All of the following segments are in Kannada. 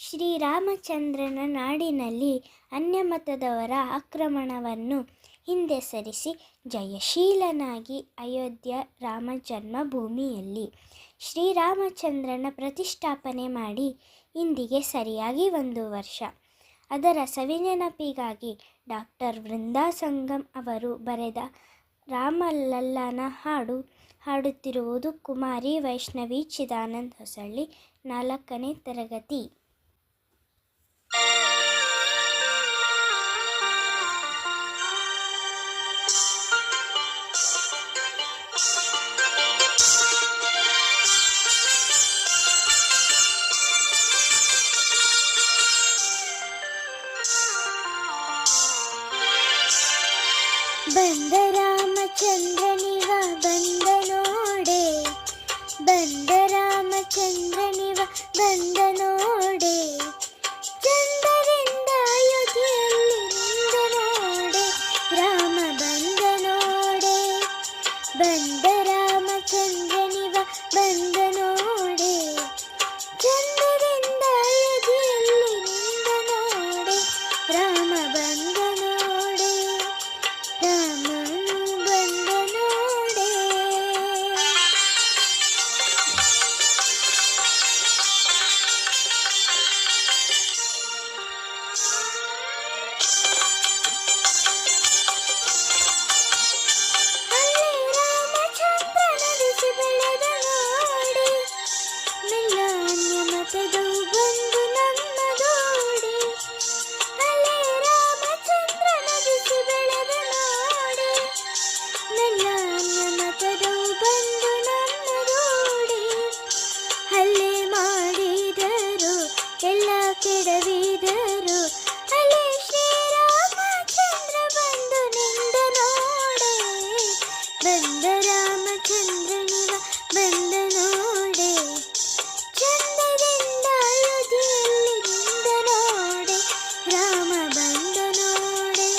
ಶ್ರೀರಾಮಚಂದ್ರನ ನಾಡಿನಲ್ಲಿ ಅನ್ಯಮತದವರ ಆಕ್ರಮಣವನ್ನು ಹಿಂದೆ ಸರಿಸಿ ಜಯಶೀಲನಾಗಿ ಅಯೋಧ್ಯ ರಾಮ ಜನ್ಮಭೂಮಿಯಲ್ಲಿ ಶ್ರೀರಾಮಚಂದ್ರನ ಪ್ರತಿಷ್ಠಾಪನೆ ಮಾಡಿ ಇಂದಿಗೆ ಸರಿಯಾಗಿ 1 ವರ್ಷ. ಅದರ ಸವಿನೆನಪಿಗಾಗಿ ಡಾಕ್ಟರ್ ವೃಂದಾ ಸಂಗಮ್ ಅವರು ಬರೆದ ರಾಮಲಲ್ಲನ ಹಾಡು ಹಾಡುತ್ತಿರುವುದು ಕುಮಾರಿ ವೈಷ್ಣವಿ ಚಿದಾನಂದ್ ಹೊಸಳ್ಳಿ, 4ನೇ ತರಗತಿ. ಬಂದ ರಾಮಚಂದ್ರನಿವ ಬಂದ ನೋಡೆ, ಬಂದ ರಾಮಚಂದ್ರನಿವ ಬಂದ ನೋಡೆ, ಚಂದರಿಂದ ಅಯೋಧ್ಯೆಯಲ್ಲಿ ನಿಂದ ನೋಡೆ, ರಾಮ ಬಂದ ನೋಡೆ, ಬಂದ ರಾಮಚಂದ್ರನಿವ ಬಂದ ನೋಡೆ, ಚಂದರಿಂದ ಅಯೋಧ್ಯೆಯಲ್ಲಿ ನಿಂದ ನೋಡೆ, ರಾಮ ಬಂದ ನೋಡೆ, ರಾಮನು ಬಂದ ನೋಡೆ. ಅಲ್ಲಿ ರಾಮಚಂದ್ರ ನಡಿಸಿ ಬೆಳೆದ ನೋಡೆ, ಮೆಲ್ಲ ಅನ್ಯಮತದವು ಬಂದು ನಮ್ಮದೋಡೆ. ಅಲ್ಲಿ ರಾಮಚಂದ್ರ ನಡಿಸಿ ಬೆಳೆದ ನೋಡೆ, ಮೆಲ್ಲ ಅನ್ಯಮತದವು ಬಂದು ನಮ್ಮದೋಡೆ. ಹಲ್ಲೆ ಮಾಡಿದರು ಎಲ್ಲ ಕೆಡವಿದರು, ಅಲ್ಲಿ ಶ್ರೀರಾಮಚಂದ್ರ ಬಂದು ನಿಂದ ನೋಡೆ, ಬಂದ ರಾಮಚಂದ್ರನಿವ ಬಂದ ನೋಡೆ, ಚಂದದಿಂದ ಅಯೋಧ್ಯೆಯಲ್ಲಿ ನಿಂದ ನೋಡೆ, ರಾಮ ಬಂದ ನೋಡೆ,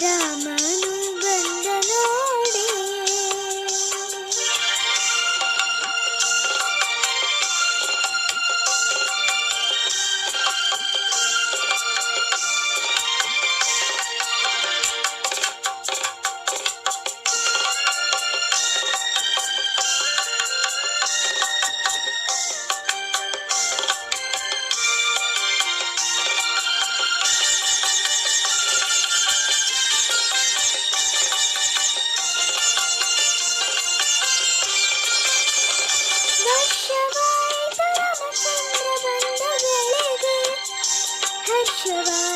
ರಾಮನು ಬಂದ ನೋಡೆ. ವರ್ಷವಾಯಿತು ರಾಮಚಂದ್ರ ಬಂದ ವೇಳೆಗೆ, ಹರ್ಷವಾಯಿತು